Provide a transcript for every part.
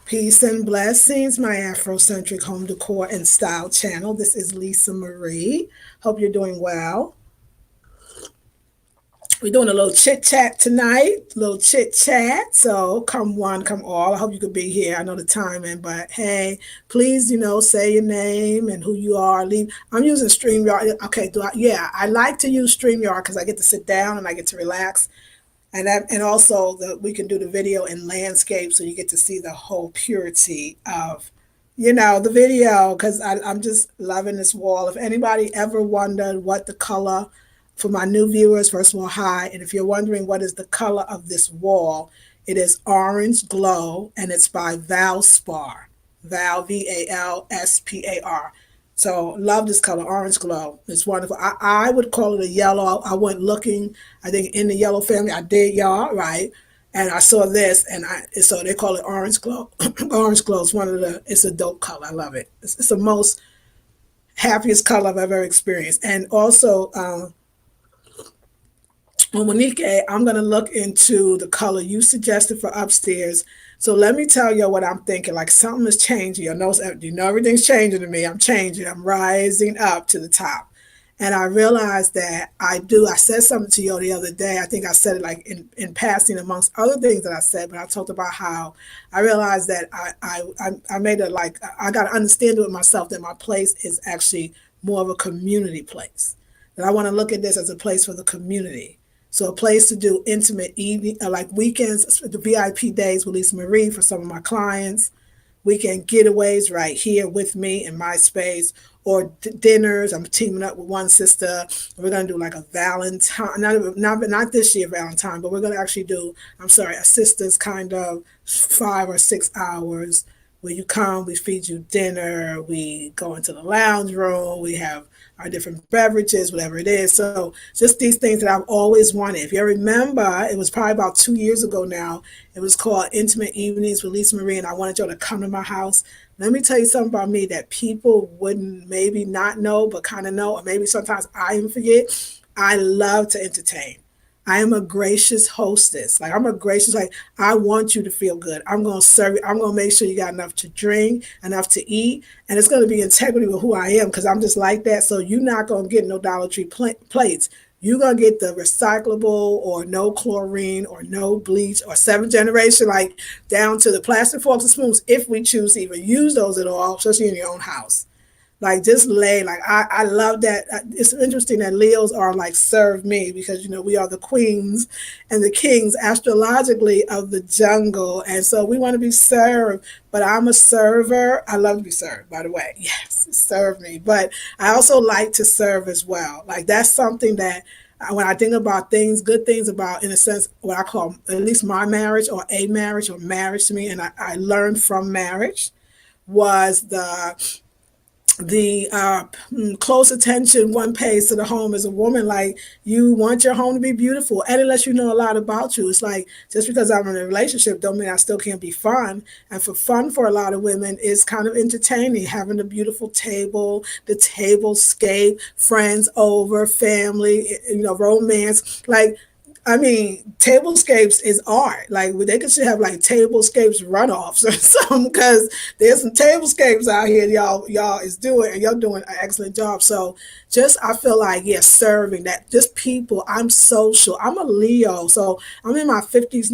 Peace and blessings, my Afrocentric home decor and style channel. This is Lisa Marie. Hope you're doing well. We're doing a little chit chat tonight, little chit chat. So come one, come all. I hope you could be here. I know the timing, but hey, please, say your name and who you are. Leave. I'm using StreamYard. Okay, yeah, I like to use StreamYard because I get to sit down and I get to relax, and also we can do the video in landscape, so you get to see the whole purity of the video, because I'm just loving this wall. If anybody ever wondered what the color, for my new viewers, first of all, hi. And if you're wondering what is the color of this wall, it is orange glow, and it's by Valspar. Valspar. So love this color, orange glow. It's wonderful. I would call it a yellow. I went looking, I think in the yellow family, I did y'all, right? And I saw this, and so they call it orange glow. Orange glow is it's a dope color. I love it. It's the most happiest color I've ever experienced. And also, well, Monique, I'm going to look into the color you suggested for upstairs. So let me tell you what I'm thinking. Like, something is changing. You know everything's changing to me. I'm changing. I'm rising up to the top. And I realized that I do. I said something to you the other day. I think I said it like in passing amongst other things that I said, but I talked about how I realized that I made it like I got to understand it with myself, that my place is actually more of a community place. That I want to look at this as a place for the community. So a place to do intimate evening, like weekends, the VIP days with Lisa Marie for some of my clients, weekend getaways right here with me in my space, or dinners. I'm teaming up with one sister. We're gonna do like a Valentine, not this year Valentine, but we're gonna actually do, I'm sorry, a sister's kind of 5 or 6 hours where you come, we feed you dinner, we go into the lounge room, we have our different beverages, whatever it is. So just these things that I've always wanted. If you remember, it was probably about 2 years ago now. It was called Intimate Evenings with Lisa Marie, and I wanted y'all to come to my house. Let me tell you something about me that people wouldn't maybe not know, but kind of know, or maybe sometimes I even forget. I love to entertain. I am a gracious hostess. Like, I'm a gracious, like, I want you to feel good. I'm going to serve you. I'm going to make sure you got enough to drink, enough to eat. And it's going to be integrity with who I am, because I'm just like that. So you're not going to get no Dollar Tree plates. You're going to get the recyclable, or no chlorine, or no bleach, or seventh generation, like down to the plastic forks and spoons, if we choose to even use those at all, especially in your own house. Like, just lay, like, I love that. It's interesting that Leos are like serve me, because we are the queens and the kings astrologically of the jungle, and so we want to be served. But I'm a server. I love to be served, by the way. Yes, serve me. But I also like to serve as well. Like, that's something that, when I think about things, good things about, in a sense, what I call at least my marriage, or a marriage, or marriage to me, and I learned from marriage, was the close attention one pays to the home as a woman. Like, you want your home to be beautiful, and it lets you know a lot about you. It's like, just because I'm in a relationship don't mean I still can't be fun. And for fun, for a lot of women, is kind of entertaining, having a beautiful table, the table scape, friends over, family, romance. Like, I mean, tablescapes is art. Like, they could should have like tablescapes runoffs or something, because there's some tablescapes out here y'all is doing, and y'all doing an excellent job. So just, I feel like, yeah, serving that, just people. I'm social. I'm a Leo, so I'm in my fifties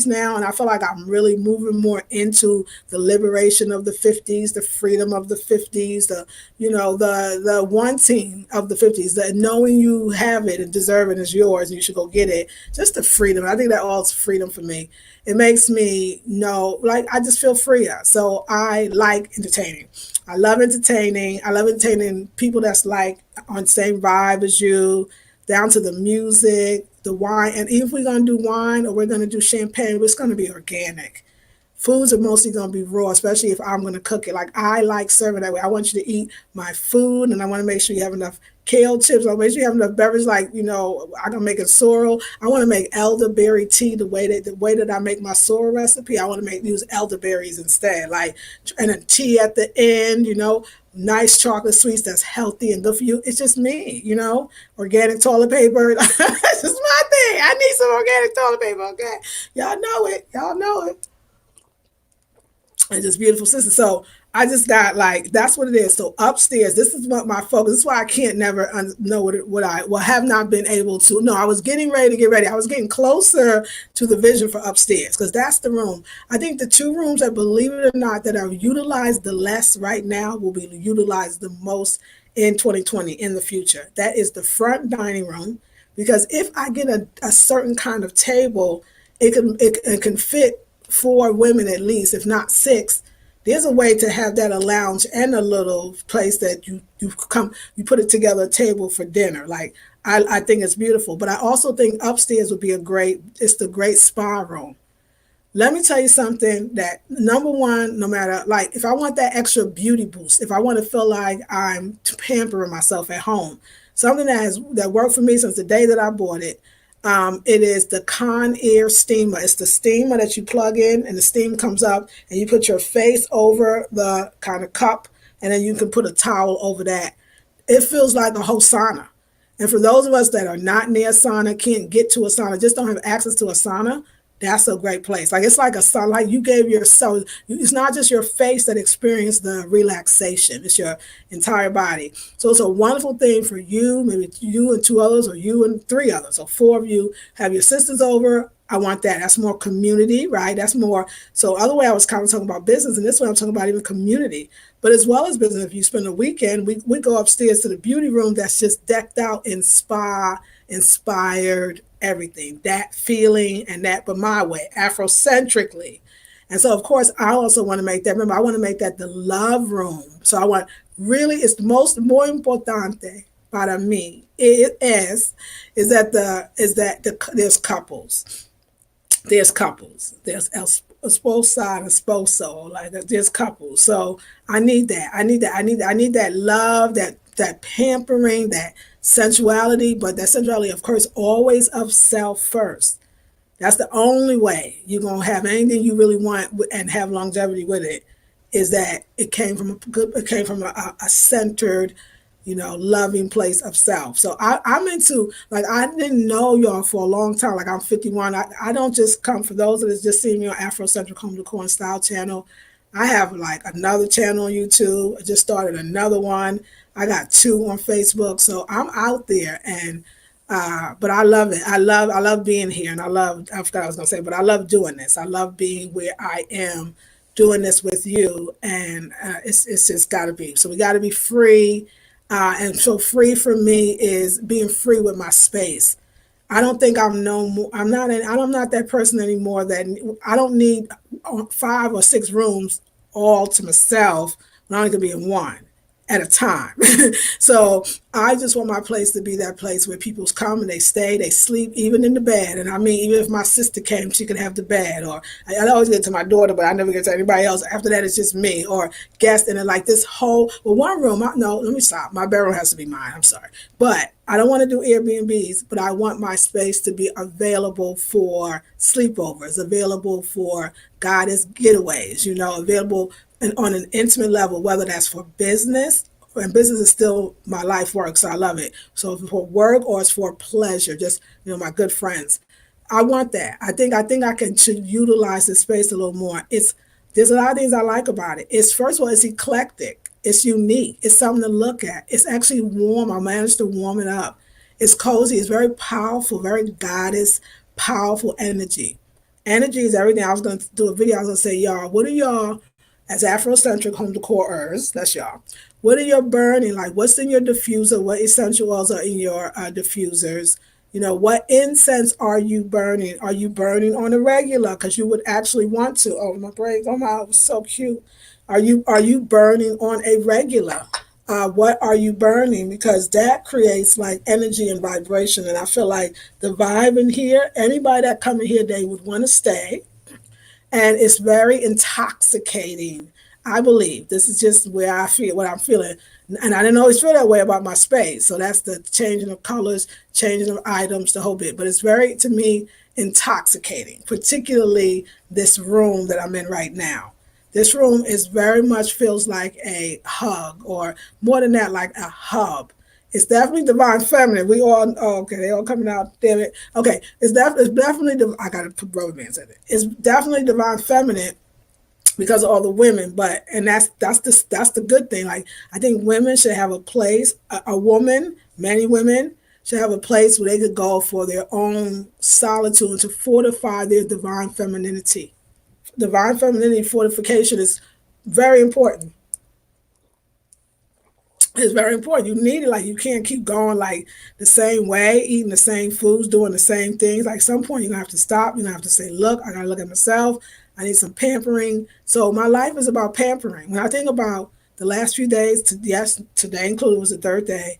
now, and I feel like I'm really moving more into the liberation of the 50s, the freedom of the 50s, the wanting of the 50s, the knowing you have it and deserve it, is yours, and you should go get it. Just the freedom. I think that all is freedom for me. It makes me know, like, I just feel freer. So I like entertaining. I love entertaining. I love entertaining people that's like on the same vibe as you, down to the music, the wine. And even if we're going to do wine, or we're going to do champagne, it's going to be organic. Foods are mostly going to be raw, especially if I'm going to cook it. Like, I like serving that way. I want you to eat my food, and I want to make sure you have enough kale chips. I want to make sure you have enough beverage. Like, I can make a sorrel. I want to make elderberry tea the way that I make my sorrel recipe. I want to use elderberries instead. Like, and a tea at the end. Nice chocolate sweets that's healthy and good for you. It's just me. Organic toilet paper. It's just my thing. I need some organic toilet paper. Okay, y'all know it. Y'all know it. and just beautiful sisters. So I just got like that's what it is. So upstairs, this is what my focus. This is why I can't never know what I have not been able to. No, I was getting ready to get ready. I was getting closer to the vision for upstairs because that's the room. I think the two rooms that, believe it or not, that are utilized the less right now will be utilized the most in 2020 in the future. That is the front dining room, because if I get a certain kind of table, it can fit four women at least, if not six. There's a way to have that a lounge and a little place that you put it together, a table for dinner. Like I think it's beautiful. But I also think upstairs would be it's the great spa room. Let me tell you something that, number one, no matter, like, if I want that extra beauty boost, if I want to feel like I'm pampering myself at home, something that worked for me since the day that I bought it, it is the Conair steamer. It's the steamer that you plug in and the steam comes up and you put your face over the kind of cup and then you can put a towel over that. It feels like a whole sauna. And for those of us that are not near a sauna, can't get to a sauna, just don't have access to a sauna, that's a great place. Like it's like a sauna, like you gave yourself, it's not just your face that experienced the relaxation, it's your entire body. So it's a wonderful thing for you, maybe you and two others, or you and three others, or four of you, have your sisters over. I want that. That's more community, right? That's more. So other way I was kind of talking about business, and this way I'm talking about even community. But as well as business, if you spend a weekend, we go upstairs to the beauty room that's just decked out in spa, inspired, everything. That feeling and that, but my way, Afrocentrically. And so, of course, I also want to make that. Remember, I want to make that the love room. So I want really, it's the most more importante para mí. It there's couples, there's esposa and esposo, like there's couples. So I need that. I need that love, that pampering, that sensuality, but that sensuality, of course, always of self first. That's the only way you're gonna have anything you really want and have longevity with it. Is that it came from a centered, loving place of self. So I'm into, like, I didn't know y'all for a long time. Like, I'm 51. I don't just come, for those that is just seeing me on Afrocentric Home Decor and Style channel. I have like another channel on YouTube. I just started another one. I got two on Facebook. So I'm out there, and but I love it. I love being here, and I forgot what I was gonna say, but I love doing this. I love being where I am, doing this with you, and it's just got to be. So we got to be free, and so free for me is being free with my space. I don't think I'm no more. I'm not that person anymore. That I don't need five or six rooms all to myself. When I only could be in one at a time. So I just want my place to be that place where people come and they stay, they sleep, even in the bed. And I mean, even if my sister came, she could have the bed. Or I always get to my daughter, but I never get to anybody else. After that, it's just me or guests. And then like this whole, well, one room, no, let me stop. My bedroom has to be mine. I'm sorry. But I don't want to do Airbnbs, but I want my space to be available for sleepovers, available for goddess getaways, available and on an intimate level, whether that's for business, and business is still my life work, so I love it. So if it's for work or it's for pleasure, just my good friends, I want that. I think I can utilize this space a little more. There's a lot of things I like about it. It's, first of all, it's eclectic, it's unique, it's something to look at. It's actually warm. I managed to warm it up. It's cozy. It's very powerful, very goddess, powerful energy. Energy is everything. I was going to do a video. I was going to say, y'all, what are y'all, as Afrocentric home decorers, that's y'all, what are you burning? Like, what's in your diffuser? What essential oils are in your diffusers? What incense are you burning? Are you burning on a regular? Because you would actually want to. Oh, my braids, oh my, it was so cute. Are you burning on a regular? What are you burning? Because that creates like energy and vibration. And I feel like the vibe in here, anybody that come in here, they would want to stay, and it's very intoxicating. I believe this is just where I feel what I'm feeling, and I didn't always feel that way about my space. So that's the changing of colors, changing of items, the whole bit. But it's very, to me, intoxicating, particularly this room that I'm in right now. This room is very much feels like a hug, or more than that, like a hub. It's definitely divine feminine. We all, oh, okay, they all coming out. Damn it. Okay, it's definitely. I gotta put rubber bands in it. It's definitely divine feminine, because of all the women. But and that's the good thing. Like I think women should have a place. A woman, many women should have a place where they could go for their own solitude and to fortify their divine femininity. Divine femininity fortification is very important. It's very important. You need it. Like you can't keep going like the same way, eating the same foods, doing the same things. Like some point you're gonna have to stop. You're gonna have to say, look, I gotta look at myself. I need some pampering. So my life is about pampering. When I think about the last few days, yes, today included was the third day,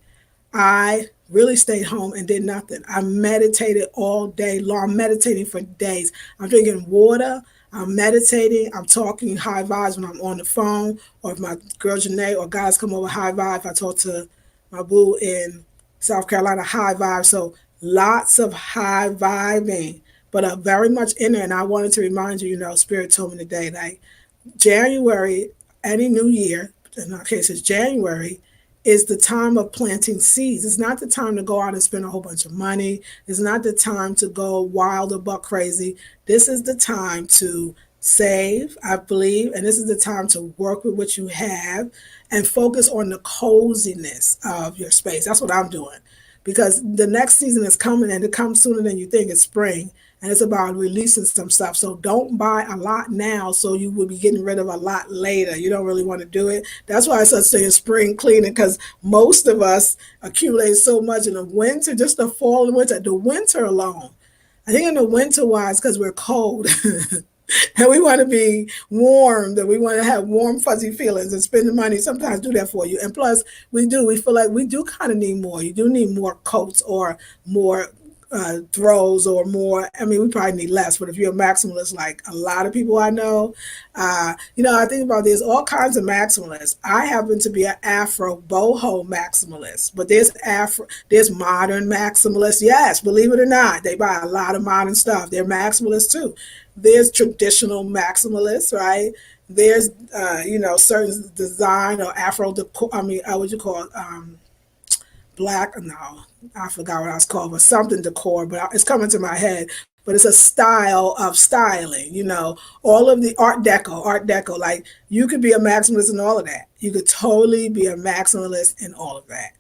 I really stayed home and did nothing. I meditated all day long. I'm meditating for days. I'm drinking water. I'm meditating. I'm talking high vibes when I'm on the phone, or if my girl Janae or guys come over, high vibe. I talk to my boo in South Carolina, high vibe. So lots of high vibing, but very much in there. And I wanted to remind you, Spirit told me today, like January, any new year, in our case, it's January, is the time of planting seeds. It's not the time to go out and spend a whole bunch of money. It's not the time to go wild or buck crazy. This is the time to save, I believe, and this is the time to work with what you have and focus on the coziness of your space. That's what I'm doing because the next season is coming and it comes sooner than you think. It's spring and it's about releasing some stuff. So don't buy a lot now so you will be getting rid of a lot later. You don't really want to do it. That's why I start saying spring cleaning, because most of us accumulate so much in the winter, just the fall and winter, the winter alone. I think in the winter wise, because we're cold and we want to be warm, that we want to have warm, fuzzy feelings and spend the money sometimes do that for you. And plus, we feel like we do kind of need more. You do need more coats or more throws or more. I mean, we probably need less, but if you're a maximalist, like a lot of people I know, I think about there's all kinds of maximalists. I happen to be an Afro boho maximalist, but there's modern maximalists. Yes, believe it or not, they buy a lot of modern stuff. They're maximalists too. There's traditional maximalists, right? There's, certain design or Afro, what would you call it? Black, no, I forgot what I was called, but something decor, but it's coming to my head. But it's a style of styling, all of the art deco, like you could be a maximalist in all of that. You could totally be a maximalist in all of that.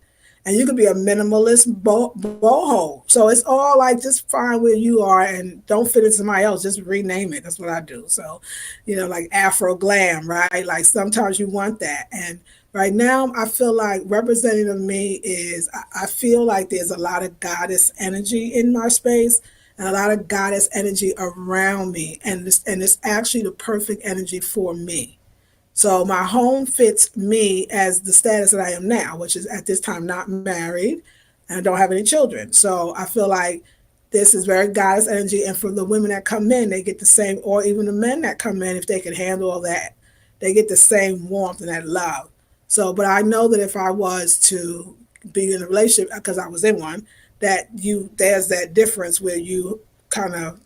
And you could be a minimalist boho. So it's all like just find where you are and don't fit in somebody else. Just rename it. That's what I do. So, like Afro glam, right? Like sometimes you want that. And right now, I feel like representative of me is I feel like there's a lot of goddess energy in my space and a lot of goddess energy around me. And it's actually the perfect energy for me. So my home fits me as the status that I am now, which is at this time not married and I don't have any children. So I feel like this is very goddess energy. And for the women that come in, they get the same, or even the men that come in, if they can handle all that, they get the same warmth and that love. So, but I know that if I was to be in a relationship, because I was in one, there's that difference where you kind of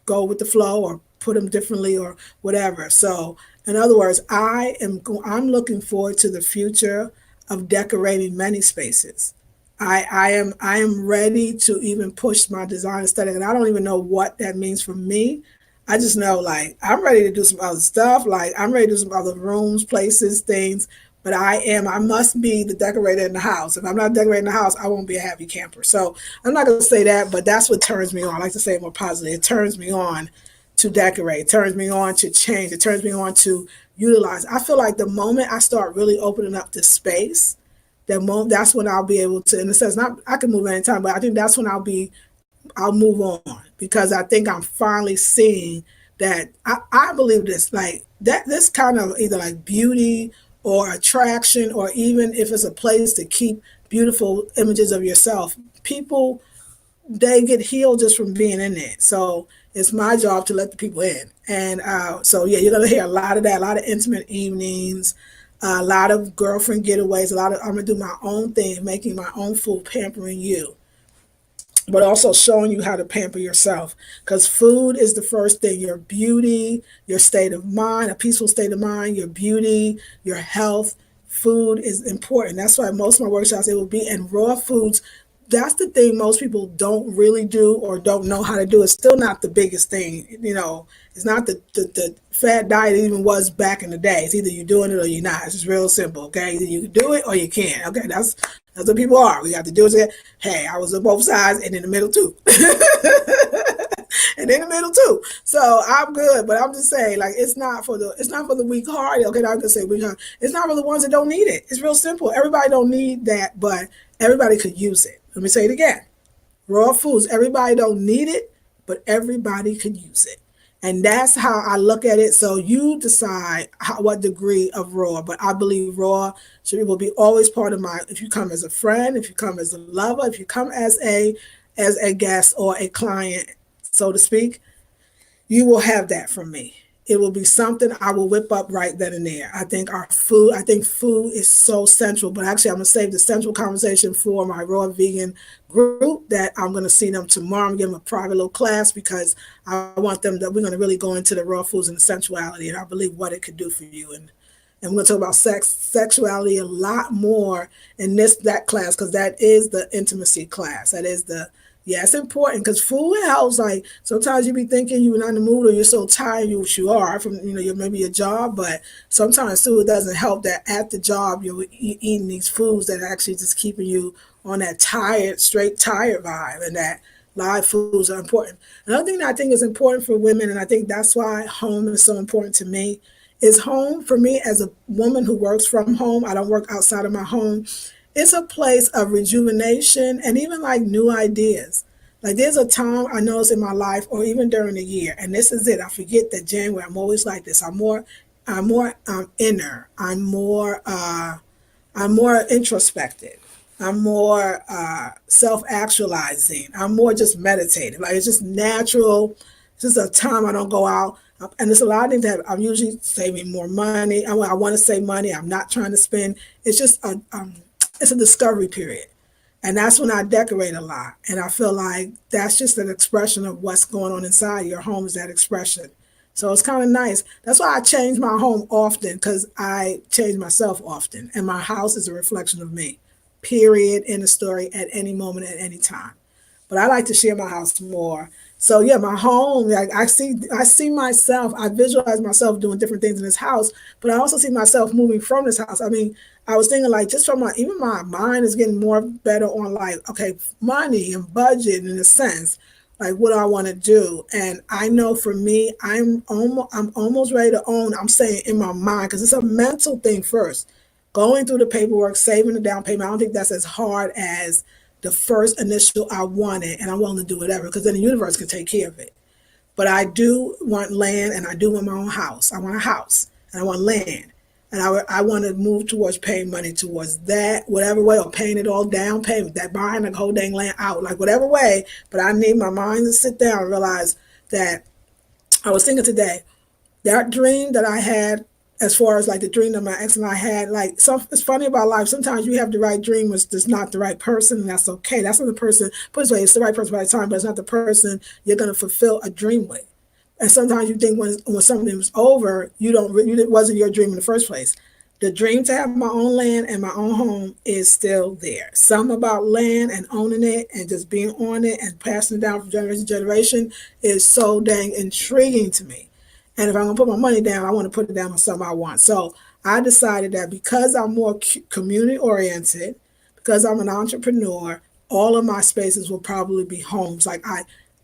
go with the flow or put them differently or whatever. So, in other words, I'm looking forward to the future of decorating many spaces. I am ready to even push my design aesthetic, and I don't even know what that means for me. I just know like I'm ready to do some other stuff. Like I'm ready to do some other rooms, places, things. But I must be the decorator in the house. If I'm not decorating the house, I won't be a happy camper. So I'm not going to say that, but that's what turns me on. I like to say it more positive. It turns me on to decorate. It turns me on to change. It turns me on to utilize. I feel like the moment I start really opening up the space, that's when I'll be able to, in a sense, not I can move anytime, but I think that's when I'll move on because I think I'm finally seeing that I believe this, like that this kind of either like beauty or attraction, or even if it's a place to keep beautiful images of yourself, people, they get healed just from being in it. So it's my job to let the people in. And so, yeah, you're going to hear a lot of that, a lot of intimate evenings, a lot of girlfriend getaways, I'm going to do my own thing, making my own food, pampering you, but also showing you how to pamper yourself. Because food is the first thing. Your beauty, your state of mind, a peaceful state of mind, your beauty, your health. Food is important. That's why most of my workshops, it will be, and raw foods, that's the thing most people don't really do or don't know how to do. It's still not the biggest thing, it's not the fat diet it even was back in the day. It's either you're doing it or you're not. It's just real simple. Okay, either you can do it or you can't. Okay, that's what people are. We have to do it. Hey, I was on both sides and in the middle too. And in the middle too. So I'm good, but I'm just saying, like, it's not for the weak hearted. Okay, I'm gonna say weak hearted. It's not for the ones that don't need it. It's real simple. Everybody don't need that, but everybody could use it. Let me say it again. Raw foods, everybody don't need it, but everybody could use it. And that's how I look at it. So you decide what degree of raw, but I believe raw will be always part of if you come as a friend, if you come as a lover, if you come as a guest or a client, so to speak, you will have that from me. It will be something I will whip up right then and there. I think food is so central, but actually I'm gonna save the central conversation for my raw vegan group that I'm gonna see them tomorrow. I'm gonna give them a private little class because I want them that we're gonna really go into the raw foods and the sensuality and I believe what it could do for you. And we're going to talk about sexuality a lot more in that class because that is the intimacy class. That is it's important because food helps. Like sometimes you be thinking you're not in the mood or you're so tired, you are from maybe your job, but sometimes food doesn't help. That at the job you're eating these foods that are actually just keeping you on that straight tired vibe, and that live foods are important. Another thing that I think is important for women, and I think that's why home is so important to me, is home for me as a woman who works from home. I don't work outside of my home. It's a place of rejuvenation and even like new ideas. Like there's a time I notice in my life or even during the year, and this is it. I forget that January, I'm always like this. I'm more inner. I'm more introspective. I'm more self-actualizing. I'm more just meditative. Like it's just natural. It's just a time I don't go out. And there's a lot of things that I'm usually saving more money. I want to save money. I'm not trying to spend. It's just it's a discovery period. And that's when I decorate a lot. And I feel like that's just an expression of what's going on inside your home is that expression. So it's kind of nice. That's why I change my home often because I change myself often. And my house is a reflection of me, period, in the story at any moment, at any time. But I like to share my house more. So yeah, my home, like I see myself, I visualize myself doing different things in this house, but I also see myself moving from this house. I mean, I was thinking like just from even my mind is getting more better on like, okay, money and budget in a sense, like what do I want to do? And I know for me, I'm almost ready to own, I'm saying in my mind, because it's a mental thing first. Going through the paperwork, saving the down payment, I don't think that's as hard as the first initial I want it and I'm willing to do whatever because then the universe can take care of it. But I do want land and I do want my own house. I want a house and I want land. And I want to move towards paying money towards that, whatever way, or paying it all down, paying that, buying the whole dang land out, like whatever way. But I need my mind to sit down and realize that I was thinking today, that dream that I had, as far as like the dream that my ex and I had, like it's funny about life. Sometimes you have the right dream, it's just not the right person, and that's okay. That's not the person. Put it this way, it's the right person by the time, but it's not the person you're gonna fulfill a dream with. And sometimes you think when something was over, it wasn't your dream in the first place. The dream to have my own land and my own home is still there. Something about land and owning it and just being on it and passing it down from generation to generation is so dang intriguing to me. And if I'm going to put my money down, I want to put it down on something I want. So I decided that because I'm more community oriented, because I'm an entrepreneur, all of my spaces will probably be homes.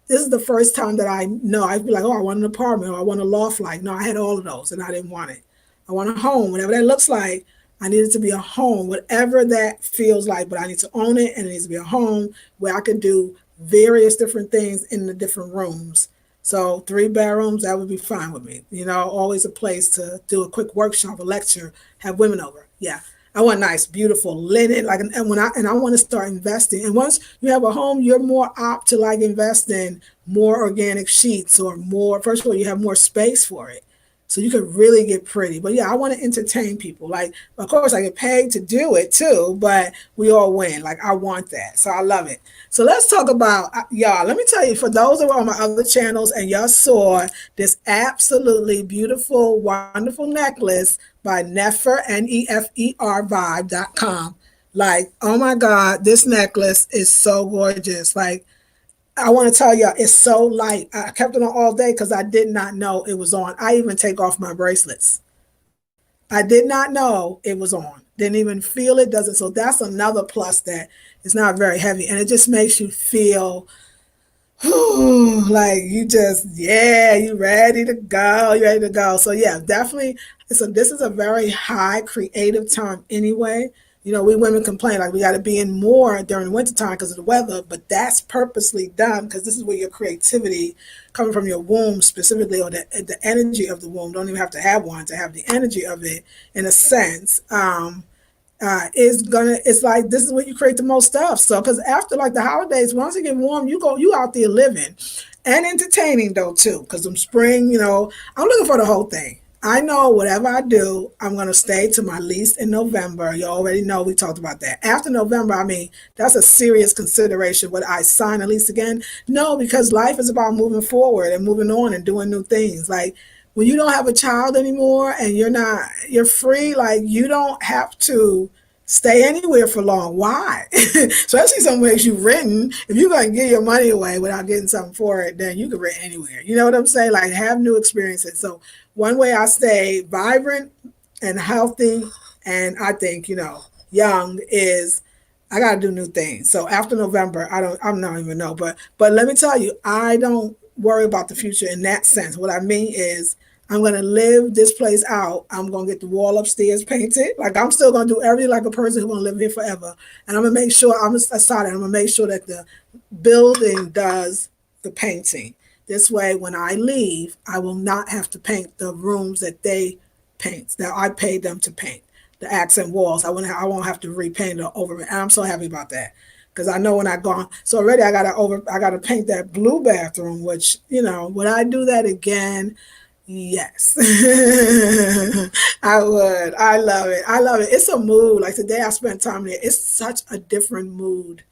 This is the first time that I know I'd be like, oh, I want an apartment or I want a loft. Like, no, I had all of those and I didn't want it. I want a home, whatever that looks like. I need it to be a home, whatever that feels like, but I need to own it and it needs to be a home where I can do various different things in the different rooms. So 3 bedrooms, that would be fine with me. Always a place to do a quick workshop, a lecture, have women over. Yeah. I want nice, beautiful linen, and I want to start investing. And once you have a home, you're more apt to like invest in more organic sheets or more. First of all, you have more space for it, so you can really get pretty. But yeah, I want to entertain people. Like, of course, I get paid to do it too, but we all win. Like, I want that, so I love it. So let's talk about y'all. Let me tell you, for those who are on my other channels and y'all saw this absolutely beautiful, wonderful necklace by Nefer, Nefer vibe.com. Like, oh my God, this necklace is so gorgeous. Like, I want to tell you, it's so light. I kept it on all day because I did not know it was on. I even take off my bracelets. I did not know it was on. Didn't even feel it, doesn't. So that's another plus that it's not very heavy. And it just makes you feel like you just, yeah, you ready to go. You ready to go. So yeah, definitely. So this is a very high creative time anyway. You know, we women complain like we got to be in more during the wintertime because of the weather, but that's purposely done because this is where your creativity coming from your womb specifically, or the energy of the womb. Don't even have to have one to have the energy of it in a sense. Is gonna, it's like this is where you create the most stuff. So because after like the holidays, once it get warm, you out there living and entertaining though too. Because I'm spring, I'm looking for the whole thing. I know whatever I do, I'm gonna stay to my lease in November. You already know we talked about that. After November, I mean that's a serious consideration. Would I sign a lease again? No, because life is about moving forward and moving on and doing new things. Like when you don't have a child anymore and you're free, like you don't have to stay anywhere for long. Why? Especially some ways you've written. If you're going to give your money away without getting something for it, then you can rent anywhere. You know what I'm saying? Like have new experiences. So one way I stay vibrant and healthy and I think, young is I got to do new things. So after November, I'm not even know, but let me tell you, I don't worry about the future in that sense. What I mean is I'm going to live this place out. I'm going to get the wall upstairs painted. Like I'm still going to do everything like a person who's going to live here forever. And I'm going to make sure I'm going to make sure that the building does the painting. This way, when I leave, I will not have to paint the rooms that they paint, that I paid them to paint. The accent walls, I won't have to repaint it over. And I'm so happy about that because I know when I go on. So already I gotta paint that blue bathroom. Which would I do that again? Yes, I would. I love it. I love it. It's a mood. Like today, I spent time there. It's such a different mood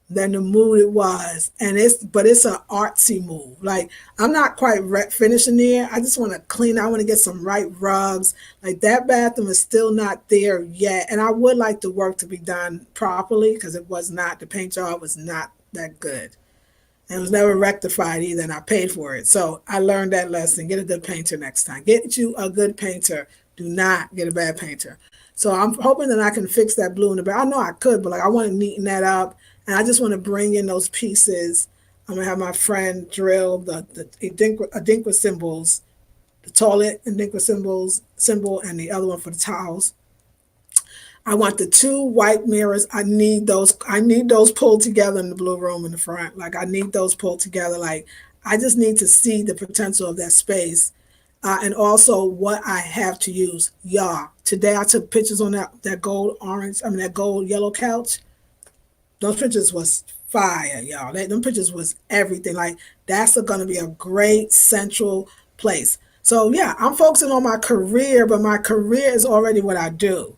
than the mood it was, and it's an artsy mood. Like I'm not quite finishing there. I just want to clean. I want to get some right rugs. Like that bathroom is still not there yet, and I would like the work to be done properly because it was not. The paint job was not that good. And it was never rectified either, and I paid for it. So I learned that lesson. Get a good painter next time. Get you a good painter. Do not get a bad painter. So I'm hoping that I can fix that blue in the back. I know I could, but like I want to neaten that up, and I just want to bring in those pieces. I'm gonna have my friend drill the Adinkra symbols, the toilet Adinkra symbol, and the other one for the towels. I want the two white mirrors. I need those. I need those pulled together in the blue room in the front. Like I need those pulled together. Like I just need to see the potential of that space, and also what I have to use. Yeah. Today I took pictures on that gold orange. I mean that gold yellow couch. Those pictures was fire, y'all. Them pictures was everything. Like that's going to be a great central place. So yeah, I'm focusing on my career, but my career is already what I do.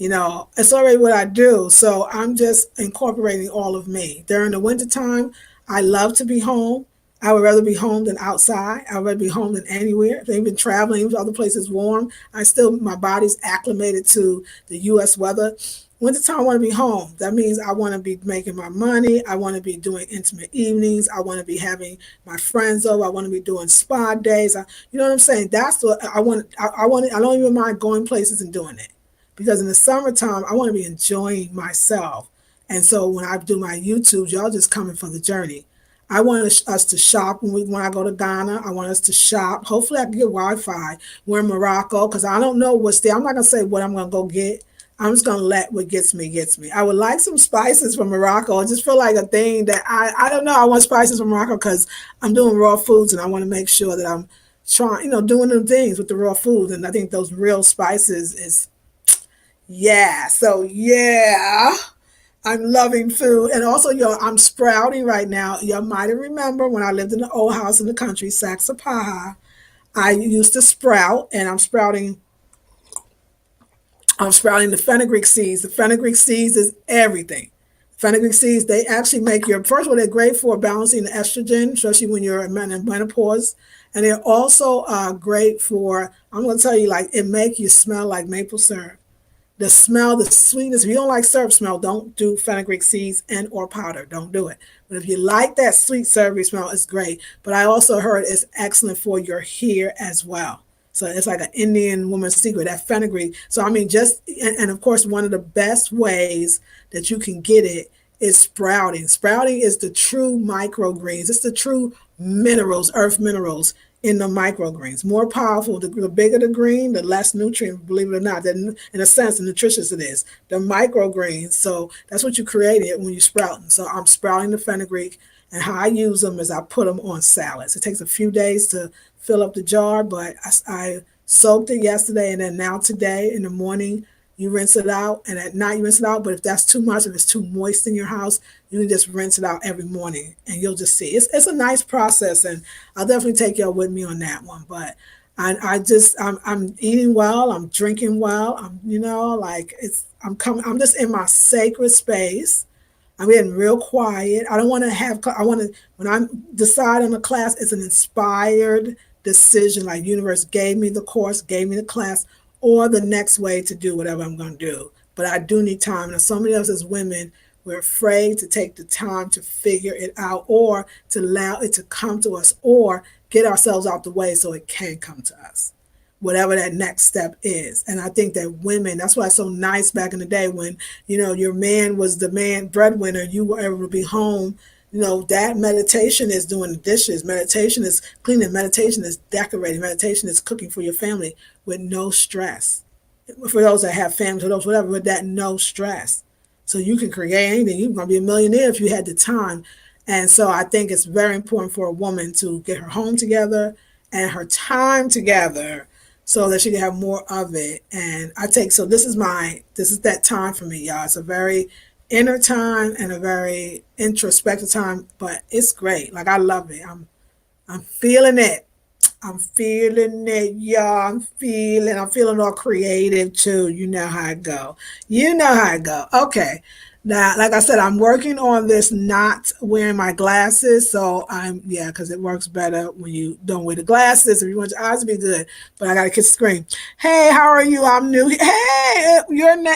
It's already what I do. So I'm just incorporating all of me. During the wintertime, I love to be home. I would rather be home than outside. I would rather be home than anywhere. If they've been traveling to other places warm, my body's acclimated to the U.S. weather. Wintertime, I want to be home. That means I want to be making my money. I want to be doing intimate evenings. I want to be having my friends over. I want to be doing spa days. You know what I'm saying? That's what I want. I want. I don't even mind going places and doing it. Because in the summertime, I want to be enjoying myself. And so when I do my YouTube, y'all just coming for the journey. I want us to shop when I go to Ghana. I want us to shop. Hopefully I can get Wi-Fi. We're in Morocco because I don't know what's there. I'm not going to say what I'm going to go get. I'm just going to let what gets me, gets me. I would like some spices from Morocco. I just feel like a thing that I don't know. I want spices from Morocco because I'm doing raw foods and I want to make sure that I'm trying, doing them things with the raw foods. And I think those real spices is, yeah. So yeah, I'm loving food. And also, I'm sprouting right now. Y'all might remember when I lived in the old house in the country, Saxapaha, I used to sprout and I'm sprouting the fenugreek seeds. The fenugreek seeds is everything. Fenugreek seeds, they actually make first of all, they're great for balancing the estrogen, especially when you're in menopause. And they're also great for, I'm going to tell you, like, it make you smell like maple syrup. The smell, the sweetness. If you don't like syrup smell, don't do fenugreek seeds and or powder. Don't do it. But if you like that sweet syrupy smell, it's great. But I also heard it's excellent for your hair as well. So it's like an Indian woman's secret, that fenugreek. So I mean, and of course, one of the best ways that you can get it is sprouting. Sprouting is the true microgreens. It's the true minerals, earth minerals in the microgreens. More powerful, the bigger the green, the less nutrient, believe it or not. In a sense, the nutritious it is. The microgreens. So that's what you created when you sprouting. So I'm sprouting the fenugreek, and how I use them is I put them on salads. It takes a few days to fill up the jar, but I soaked it yesterday, and then now today in the morning you rinse it out, and at night you rinse it out. But if that's too much, if it's too moist in your house, you can just rinse it out every morning, and you'll just see it's a nice process. And I'll definitely take y'all with me on that one. But I'm eating well, I'm drinking well, I'm just in my sacred space. I'm getting real quiet. I don't want to when I decide on a class, it's an inspired decision. Like universe gave me the course, gave me the class, or the next way to do whatever I'm going to do. But I do need time. And so many of us as women, we're afraid to take the time to figure it out, or to allow it to come to us, or get ourselves out the way so it can come to us, whatever that next step is. And I think that women, that's why it's so nice back in the day when, your man was the man breadwinner, you were able to be home. That meditation is doing the dishes. Meditation is cleaning. Meditation is decorating. Meditation is cooking for your family with no stress. For those that have families, for those, whatever, with that no stress. So you can create anything. You're going to be a millionaire if you had the time. And so I think it's very important for a woman to get her home together and her time together so that she can have more of it. And so this is that time for me, y'all. It's a very inner time and a very introspective time, but it's great. Like, I love it. I'm feeling it. I'm feeling it, y'all. I'm feeling all creative too. You know how I go. You know how I go. Okay. Now, like I said, I'm working on this not wearing my glasses. So because it works better when you don't wear the glasses if you want your eyes to be good. But I got to kiss the screen. Hey, how are you? I'm new. Hey,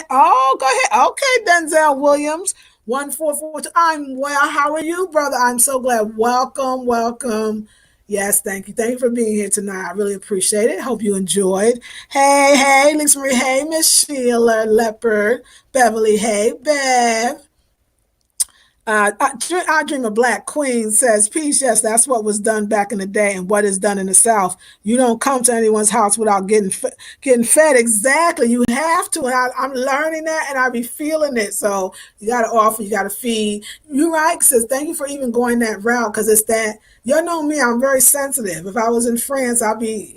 oh, go ahead. Okay, Denzel Williams. 1442. I'm well. How are you, brother? I'm so glad. Welcome, welcome. Yes, thank you. Thank you for being here tonight. I really appreciate it. Hope you enjoyed. Hey, Lisa Marie. Hey, Miss Sheila Leopard. Beverly. Hey, Bev. I Dream of Black Queen says, peace. Yes, that's what was done back in the day and what is done in the South. You don't come to anyone's house without getting fed. Exactly. You have to. And I'm learning that, and I be feeling it. So you got to offer, you got to feed. You're right, sis. Thank you for even going that route, because it's that, you know me, I'm very sensitive. If I was in France, I'd be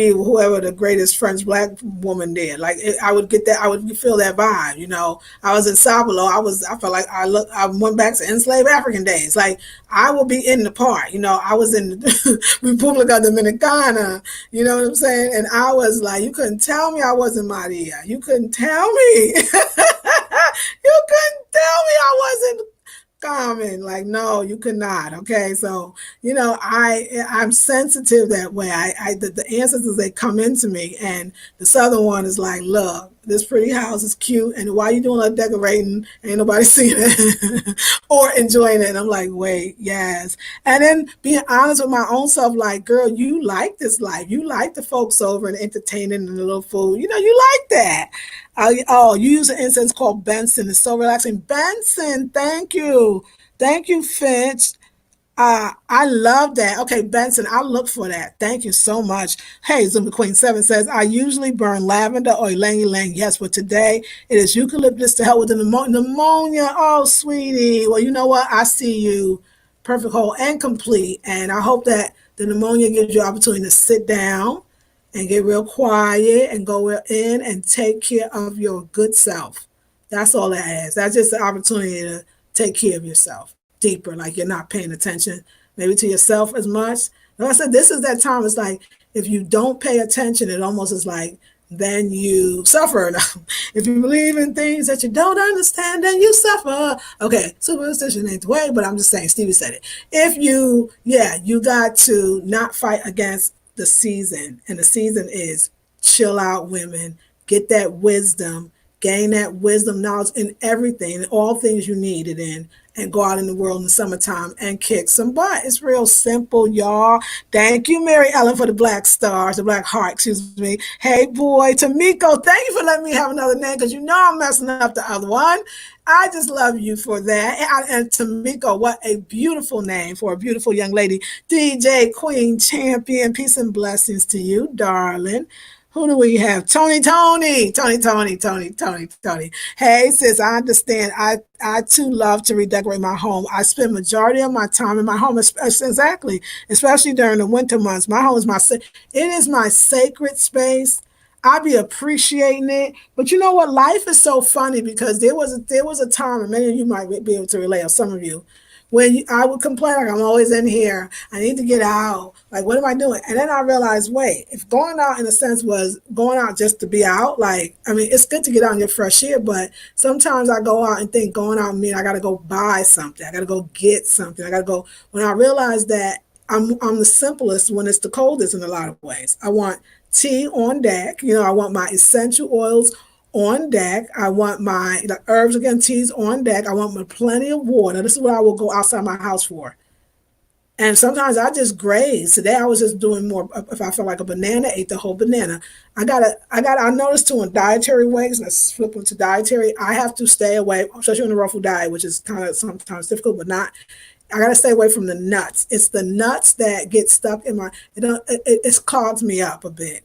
whoever the greatest French black woman did. Like, I would get that, I would feel that vibe. I was in Sao Paulo. I felt like I went back to enslaved African days. Like, I will be in the part. I was in the Republica Dominicana. You know what I'm saying? And I was like, you couldn't tell me I wasn't Maria. You couldn't tell me. You couldn't tell me I wasn't common. Like, no, you could not. Okay, so I'm sensitive that way. The ancestors, they come into me, and the southern one is like, look, this pretty house is cute, and why you doing all decorating? Ain't nobody seeing it or enjoying it. And I'm like, wait, yes. And then being honest with my own self, like, girl, you like this life. You like the folks over and entertaining and the little food. You like that. You use an incense called Benson. It's so relaxing. Benson, thank you. Thank you, Finch. I love that. Okay, Benson, I'll look for that. Thank you so much. Hey, Zumba Queen 7 says, I usually burn lavender or ylang ylang. Yes, but today it is eucalyptus to help with the pneumonia. Oh, sweetie. Well, you know what? I see you perfect, whole, and complete. And I hope that the pneumonia gives you an opportunity to sit down and get real quiet and go in and take care of your good self. That's all that is. That's just an opportunity to take care of yourself deeper, like you're not paying attention maybe to yourself as much. Like I said, this is that time. It's like, if you don't pay attention, it almost is like, then you suffer. If you believe in things that you don't understand, then you suffer. Okay, superstition ain't the way, but I'm just saying, Stevie said it. If you got to not fight against the season, and the season is chill out women, get that wisdom, gain that wisdom, knowledge in everything, in all things you need it in, and go out in the world in the summertime and kick some butt. It's real simple, y'all. Thank you, Mary Ellen, for the black stars, the black heart, excuse me. Hey, boy, Tamiko, thank you for letting me have another name because you know I'm messing up the other one. I just love you for that. And Tamiko, what a beautiful name for a beautiful young lady. DJ Queen Champion, peace and blessings to you, darling. Who do we have? Tony. Hey, sis, I understand. I too love to redecorate my home. I spend majority of my time in my home, exactly, especially during the winter months. My home is it is my sacred space. I be appreciating it, but you know what? Life is so funny because there was a time, and many of you might be able to relate, or some of you, when I would complain like I'm always in here. I need to get out. Like, what am I doing? And then I realized, wait, if going out in a sense was going out just to be out, like, I mean, it's good to get out and get fresh air, but sometimes I go out and think going out means I got to go buy something. I got to go get something. I got to go. When I realized that I'm the simplest when it's the coldest in a lot of ways. I want tea on deck. I want my essential oils on deck. I want the herbs again, teas on deck. I want my plenty of water. This is what I will go outside my house for. And sometimes I just graze. Today I was just doing more. If I felt like a banana, ate the whole banana. I noticed too on dietary ways, let's flip into dietary, I have to stay away, especially on the raw food diet, which is kind of sometimes difficult, but not. I got to stay away from the nuts. It's the nuts that get stuck in it clogs me up a bit.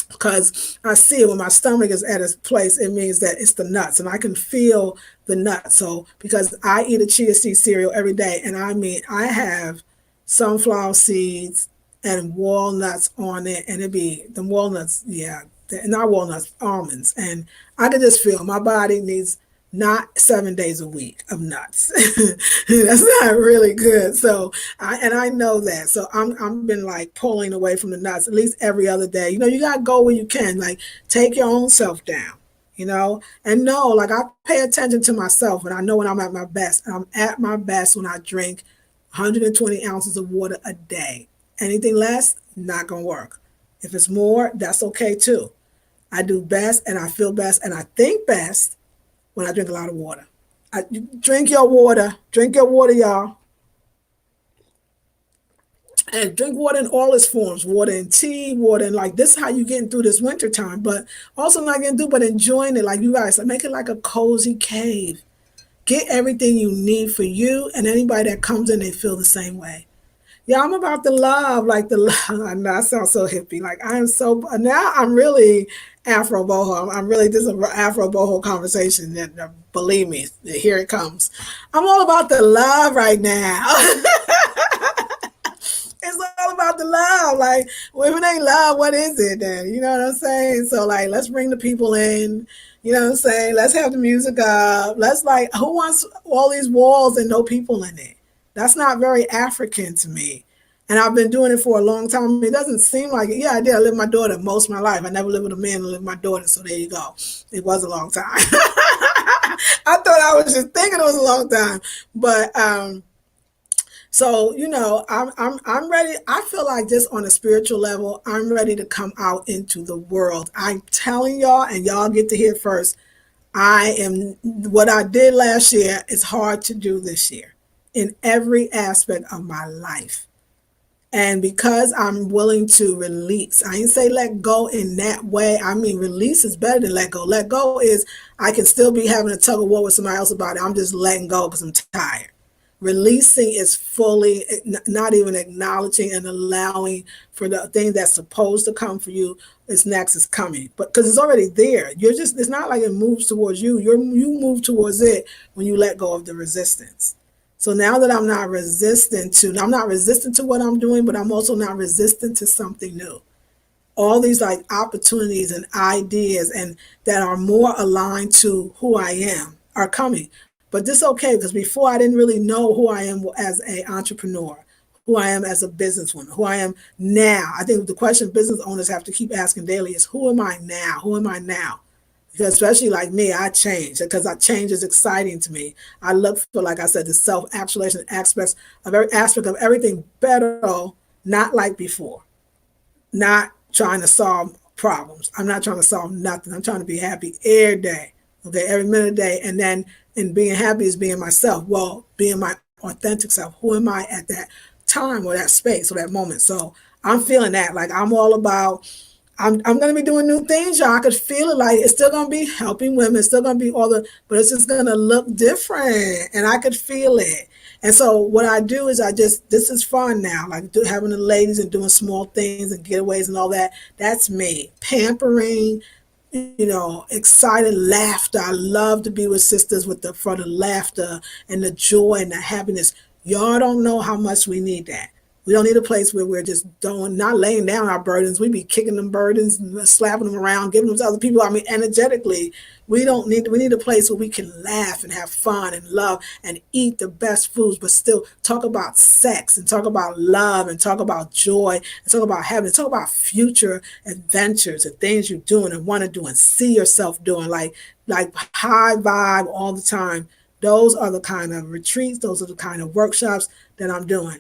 Because I see it when my stomach is at its place, it means that it's the nuts, and I can feel the nuts. So because I eat a chia seed cereal every day, and I mean I have sunflower seeds and walnuts on it, and it'd be the walnuts, yeah, not walnuts, almonds, and I can just feel my body needs not 7 days a week of nuts. That's not really good. So I know that. So I'm been like pulling away from the nuts at least every other day. You gotta go where you can. Like take your own self down. And no, like I pay attention to myself, and I know when I'm at my best. I'm at my best when I drink 120 ounces of water a day. Anything less, not gonna work. If it's more, that's okay too. I do best, and I feel best, and I think best when I drink a lot of water. Drink your water, y'all. And drink water in all its forms, water in tea, water in like, this is how you getting through this winter time, but also not getting through, but enjoying it like you guys, like make it like a cozy cave. Get everything you need for you and anybody that comes in, they feel the same way. Yeah, I'm about the love, like the love. I know I sound so hippie. Like I am so, now I'm really Afro boho. I'm really, this is an Afro boho conversation. That believe me, here it comes. I'm all about the love right now. It's all about the love. Like, well, if it ain't love, what is it then? You know what I'm saying? So like, let's bring the people in. You know what I'm saying? Let's have the music up. Let's like, who wants all these walls and no people in it? That's not very African to me. And I've been doing it for a long time. It doesn't seem like it. Yeah, I did. I lived with my daughter most of my life. I never lived with a man. I lived with my daughter. So there you go. It was a long time. I thought I was just thinking it was a long time. But so I'm ready. I feel like just on a spiritual level, I'm ready to come out into the world. I'm telling y'all, and y'all get to hear first. What I did last year is hard to do this year in every aspect of my life. And because I'm willing to release, I ain't say let go in that way. I mean, release is better than let go. Let go is I can still be having a tug of war with somebody else about it. I'm just letting go because I'm tired. Releasing is fully not even acknowledging and allowing for the thing that's supposed to come for you is next is coming, but because it's already there. It's not like it moves towards you. You move towards it when you let go of the resistance. So now that I'm not resistant to what I'm doing, but I'm also not resistant to something new. All these like opportunities and ideas and that are more aligned to who I am are coming. But this is okay because before I didn't really know who I am as an entrepreneur, who I am as a businesswoman, who I am now. I think the question business owners have to keep asking daily is who am I now? Who am I now? Because especially like me, I change because change is exciting to me. I look for, like I said, the self-actualization aspects of every aspect of everything better, not like before. Not trying to solve problems. I'm not trying to solve nothing. I'm trying to be happy every day, okay, every minute of the day. And then, and being happy is being myself. Well, being my authentic self. Who am I at that time or that space or that moment? So I'm feeling that. Like I'm all about, I'm going to be doing new things, y'all. I could feel it. Like it's still going to be helping women. It's still going to be all the, but it's just going to look different. And I could feel it. And so what I do is this is fun now. Like having the ladies and doing small things and getaways and all that. That's me. Pampering, excited laughter. I love to be with sisters for the laughter and the joy and the happiness. Y'all don't know how much we need that. We don't need a place where we're just not laying down our burdens. We be kicking them burdens, slapping them around, giving them to other people. I mean, energetically, we need a place where we can laugh and have fun and love and eat the best foods, but still talk about sex and talk about love and talk about joy and talk about heaven and talk about future adventures and things you're doing and want to do and see yourself doing, like high vibe all the time. Those are the kind of retreats, those are the kind of workshops that I'm doing.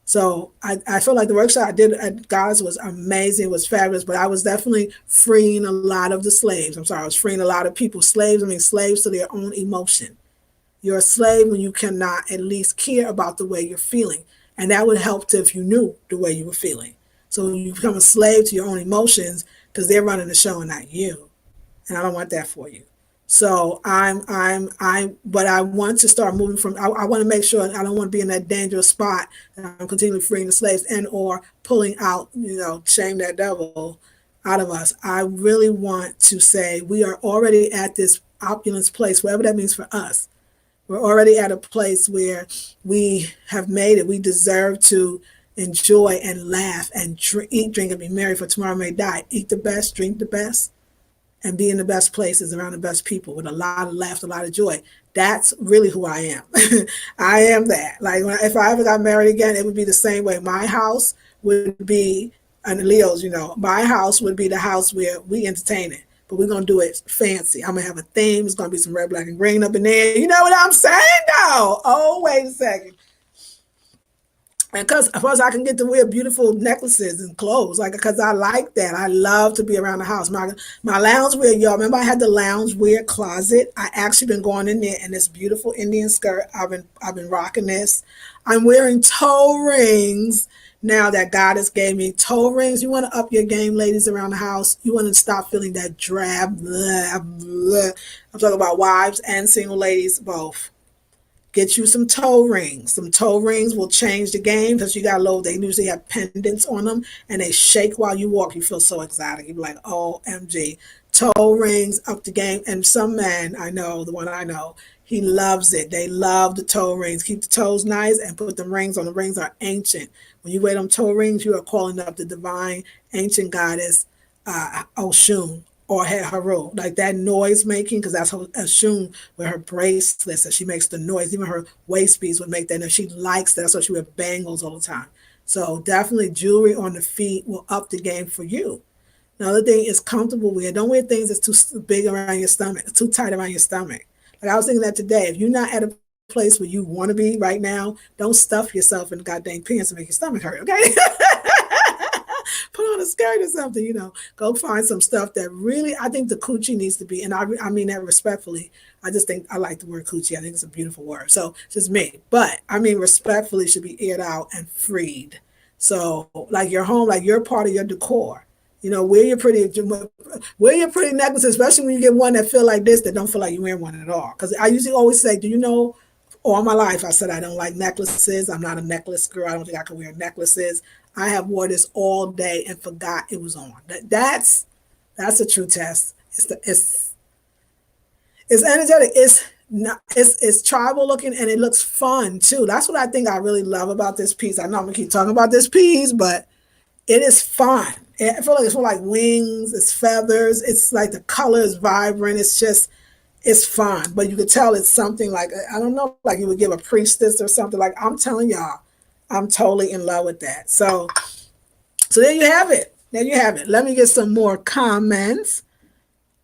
So I feel like the workshop I did at God's was amazing, was fabulous, but I was definitely freeing a lot of the slaves. I'm sorry, I was freeing a lot of people. Slaves, I mean slaves to their own emotion. You're a slave when you cannot at least care about the way you're feeling. And that would help if you knew the way you were feeling. So you become a slave to your own emotions because they're running the show and not you. And I don't want that for you. So but I want to start moving from, I want to make sure I don't want to be in that dangerous spot that I'm continually freeing the slaves and or pulling out, shame that devil out of us. I really want to say we are already at this opulence place, whatever that means for us. We're already at a place where we have made it. We deserve to enjoy and laugh and eat, drink, and be merry, for tomorrow may die. Eat the best, drink the best, and be in the best places around the best people with a lot of laughter, a lot of joy. That's really who I am. I am that. Like if I ever got married again, it would be the same way. My house would be, and Leo's, my house would be the house where we entertain it, but we're going to do it fancy. I'm going to have a theme. It's going to be some red, black, and green up in there. You know what I'm saying, though? Oh, wait a second. And because I can get to wear beautiful necklaces and clothes, like because I like that. I love to be around the house. My loungewear, y'all. Remember, I had the loungewear closet. I actually been going in there in this beautiful Indian skirt. I've been rocking this. I'm wearing toe rings now that God has gave me toe rings. You want to up your game, ladies, around the house. You want to stop feeling that drab. Blah, blah. I'm talking about wives and single ladies, both. Get you some toe rings. Some toe rings will change the game because you got they usually have pendants on them and they shake while you walk. You feel so exotic. You be like, OMG. Toe rings up the game. And some man I know, the one I know, he loves it. They love the toe rings. Keep the toes nice and put the rings on. The rings are ancient. When you wear them toe rings, you are calling up the divine ancient goddess Oshun or Haru, like that noise making, because that's Oshun with her bracelets, and she makes the noise. Even her waist beads would make that noise. She likes that, so she wears bangles all the time. So definitely jewelry on the feet will up the game for you. Another thing is comfortable wear. Don't wear things that's too big around your stomach, too tight around your stomach. Like I was thinking that today. If you're not at a place where you want to be right now, don't stuff yourself in goddamn pants and make your stomach hurt, okay? Put on a skirt or something, go find some stuff that really, I think the coochie needs to be, and I mean that respectfully. I just think I like the word coochie. I think it's a beautiful word. So just me, but I mean respectfully should be aired out and freed. So like your home, like you're part of your decor. Wear your pretty necklace, especially when you get one that feel like this, that don't feel like you're wearing one at all. Because I usually always say, do you know, all my life I said I don't like necklaces. I'm not a necklace girl. I don't think I can wear necklaces. I have wore this all day and forgot it was on. That's a true test. It's energetic. It's tribal looking and it looks fun too. That's what I think I really love about this piece. I know I'm gonna keep talking about this piece, but it is fun. I feel like it's more like wings, it's feathers, it's like the color is vibrant, it's fun. But you could tell it's something like, I don't know, like you would give a priestess or something. Like I'm telling y'all, I'm totally in love with that. So there you have it. Let me get some more comments.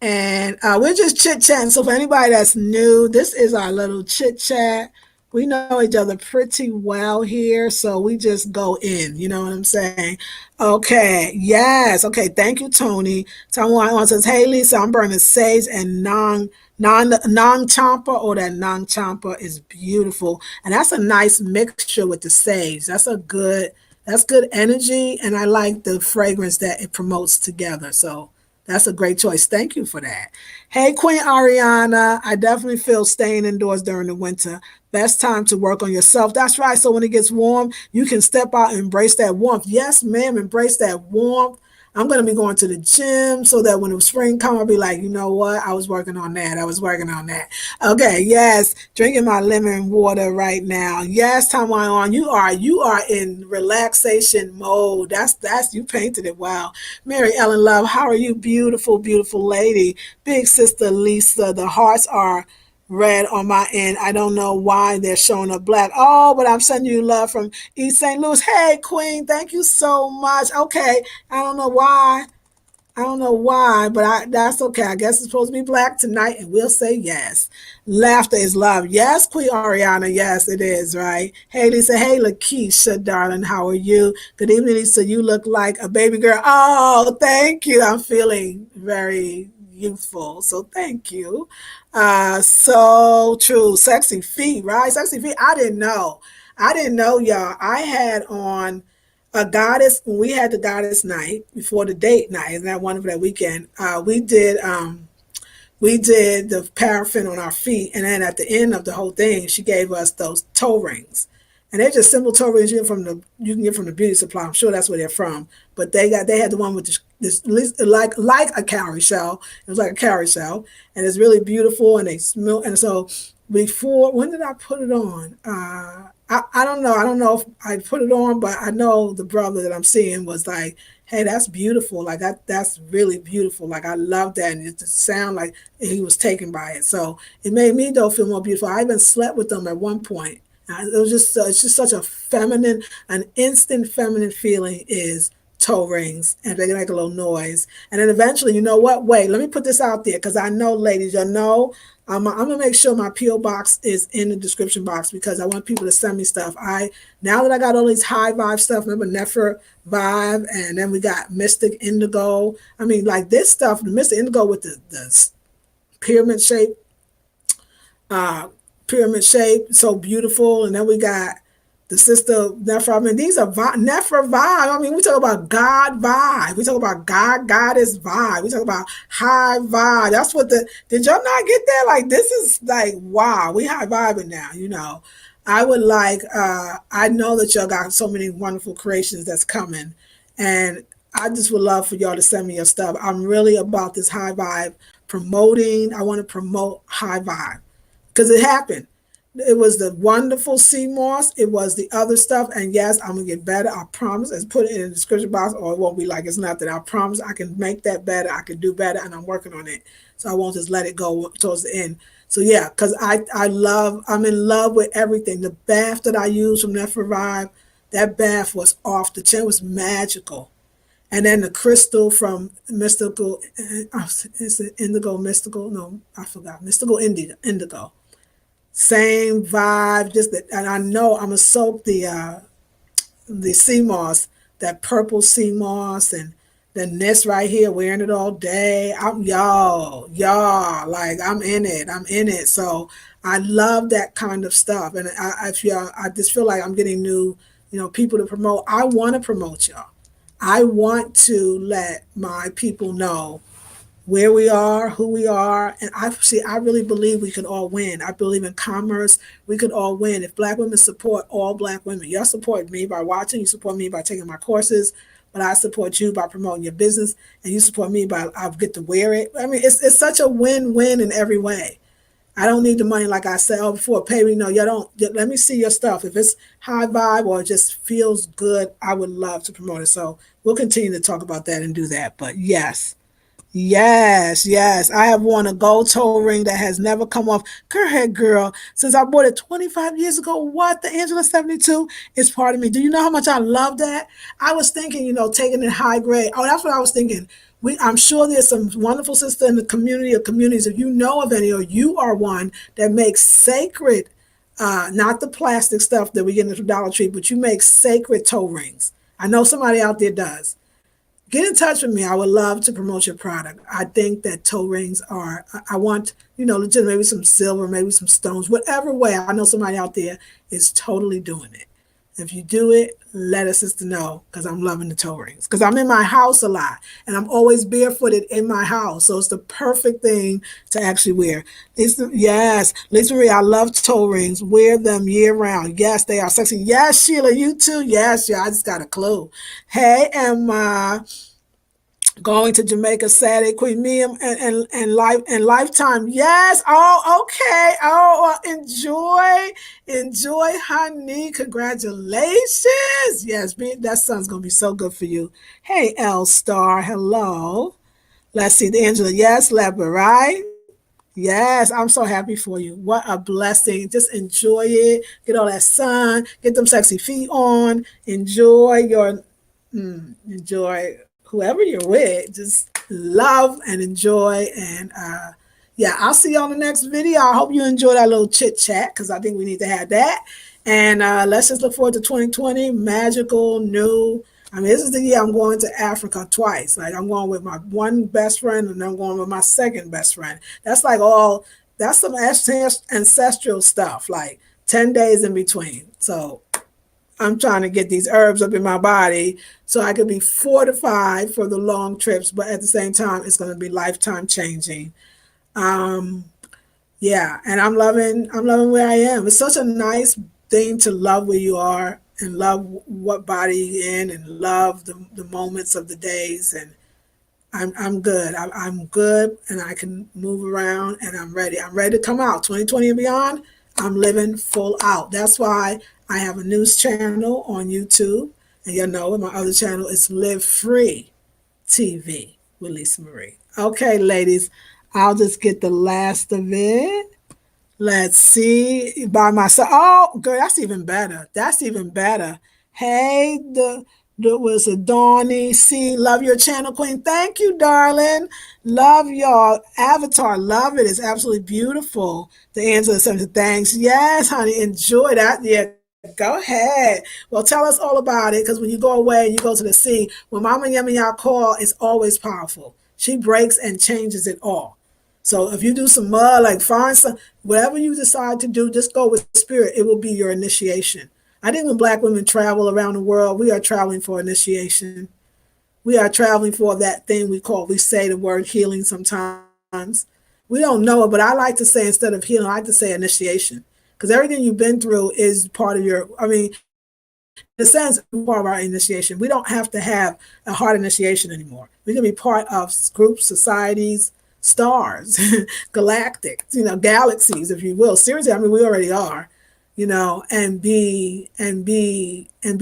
And we're just chit-chatting. So for anybody that's new, this is our little chit-chat. we know each other pretty well here, so we just go in. You know what I'm saying? Okay, yes. Okay, thank you, Tony. Someone else says, "Hey, Lisa, I'm burning sage and nang champa. Oh, that nang champa is beautiful, and that's a nice mixture with the sage. That's good energy, and I like the fragrance that it promotes together. So that's a great choice. Thank you for that. Hey, Queen Ariana, I definitely feel staying indoors during the winter. Best time to work on yourself. That's right. So when it gets warm, you can step out and embrace that warmth. Yes, ma'am, embrace that warmth. I'm going to be going to the gym so that when the spring comes, I'll be like, you know what? I was working on that. I was working on that. Okay, yes. Drinking my lemon water right now. Yes, Taiwan on. You are in relaxation mode. That's you painted it. Wow. Mary Ellen Love, how are you? Beautiful, beautiful lady. Big sister Lisa. The hearts are red on my end. I don't know why they're showing up black. Oh, but I'm sending you love from East St. Louis. Hey, Queen, thank you so much. Okay, I don't know why. I don't know why, but that's okay. I guess it's supposed to be black tonight, and we'll say yes. Laughter is love. Yes, Queen Ariana. Yes, it is, right? Hey, Lisa. Hey, Lakeisha, darling. How are you? Good evening, Lisa. You look like a baby girl. Oh, thank you. I'm feeling very youthful, so thank you. So true. Sexy feet, right? Sexy feet. I didn't know. I didn't know, y'all. I had on a goddess when we had the goddess night before the date night. Isn't that wonderful? That weekend, we did the paraffin on our feet, and then at the end of the whole thing, she gave us those toe rings, and they're just simple toe rings you can get from the beauty supply. I'm sure that's where they're from, but they had the one with this like a cowrie shell. It was like a cowrie shell, and it's really beautiful, and they smell. And so before, when did I put it on? I don't know. I don't know if I put it on, but I know the brother that I'm seeing was like, "Hey, that's beautiful. Like that's really beautiful. Like I love that." And it just sounded like he was taken by it. So it made me though feel more beautiful. I even slept with them at one point. It was just it's just such a feminine, an instant feminine feeling is toe rings, and they make a little noise. And then eventually, you know what? Wait, let me put this out there because I know, ladies, you know, I'm gonna make sure my PO box is in the description box because I want people to send me stuff. Now that I got all these high vibe stuff, remember Nefer Vibe, and then we got Mystic Indigo. I mean, like this stuff, the Mystic Indigo with the pyramid shape, uh, so beautiful. And then we got the sister Nefer. I mean, these are Nefer vibe. I mean, we talk about God vibe. We talk about God, Goddess vibe. We talk about high vibe. That's what did y'all not get that? Like, this is like, wow, we high vibing now, you know. I would like, I know that y'all got so many wonderful creations that's coming. And I just would love for y'all to send me your stuff. I'm really about this high vibe promoting. I want to promote high vibe because it happened. It was the wonderful sea moss. It was the other stuff. And yes, I'm going to get better. I promise. And put it in the description box or it won't be like it's nothing. I promise I can make that better. I can do better and I'm working on it. So I won't just let it go towards the end. So yeah, because I'm in love with everything. The bath that I used from Nefer Vibe, that bath was off the chain. It was magical. And then the crystal from Mystical, is it Indigo Mystical? No, I forgot. Mystical Indigo. Same vibe, just that, and I know I'm gonna soak the sea moss, that purple sea moss, and then this right here, wearing it all day. Y'all, like I'm in it. So I love that kind of stuff, and I just feel like I'm getting new, people to promote. I want to promote y'all. I want to let my people know where we are, who we are. And I really believe we can all win. I believe in commerce. We could all win. If Black women support all Black women, y'all support me by watching, you support me by taking my courses, but I support you by promoting your business, and you support me by I get to wear it. I mean, it's such a win-win in every way. I don't need the money, like I said, before, pay me. No, y'all don't. Let me see your stuff. If it's high vibe or it just feels good, I would love to promote it. So we'll continue to talk about that and do that. But yes. Yes. I have worn a gold toe ring that has never come off. Go ahead, girl. Since I bought it 25 years ago, what? The Angela 72 is part of me. Do you know how much I love that? I was thinking, taking it high grade. Oh, that's what I was thinking. I'm sure there's some wonderful sister in the community or communities. If you know of any or you are one that makes sacred not the plastic stuff that we get into Dollar Tree, but you make sacred toe rings. I know somebody out there does. Get in touch with me. I would love to promote your product. I think that toe rings are, I want, legit, maybe some silver, maybe some stones, whatever way. I know somebody out there is totally doing it. If you do it, let a sister know because I'm loving the toe rings. Because I'm in my house a lot and I'm always barefooted in my house. So it's the perfect thing to actually wear. Yes, Lisa Marie, I love toe rings. Wear them year round. Yes, they are sexy. Yes, Sheila, you too. Yes, yeah, I just got a clue. Hey, Emma. Going to Jamaica Saturday, Queen Mia and Lifetime. Yes. Oh, okay. Oh, enjoy, honey. Congratulations. Yes, that son's gonna be so good for you. Hey, L Star. Hello. Let's see, the Angela. Yes, Leopard, right? Yes, I'm so happy for you. What a blessing. Just enjoy it. Get all that sun. Get them sexy feet on. Enjoy whoever you're with. Just love and enjoy. And yeah, I'll see you on the next video. I hope you enjoy that little chit chat because I think we need to have that. And let's just look forward to 2020. Magical, new. I mean, this is the year I'm going to Africa twice. Like I'm going with my one best friend and I'm going with my second best friend. That's some ancestral stuff, like 10 days in between. So I'm trying to get these herbs up in my body so I could be fortified for the long trips, but at the same time, it's going to be lifetime changing. Um, yeah, and I'm loving where I am. It's such a nice thing to love where you are and love what body you're in and love the moments of the days. And I'm good. I'm good and I can move around and I'm ready. I'm ready to come out 2020 and beyond. I'm living full out. That's why I have a news channel on YouTube. And and my other channel is Live Free TV with Lisa Marie. Okay, ladies, I'll just get the last of it. Let's see by myself. Oh, girl, that's even better. That's even better. Hey, the was a Dawny C. Love your channel, Queen. Thank you, darling. Love your avatar. Love it. It's absolutely beautiful. The Angela says thanks. Yes, honey. Enjoy that. Yeah. Go ahead. Well, tell us all about it because when you go away and you go to the sea, when Mama Yummy y'all call, it's always powerful. She breaks and changes it all. So if you do some mud, like find some, whatever you decide to do, just go with spirit. It will be your initiation. I think when Black women travel around the world, we are traveling for initiation. We are traveling for that thing we say the word healing sometimes. We don't know it, but I like to say instead of healing, I like to say initiation. Because everything you've been through is part of in a sense, part of our initiation. We don't have to have a hard initiation anymore. We can be part of groups, societies, stars, galactic, galaxies, if you will. Seriously, we already are, and be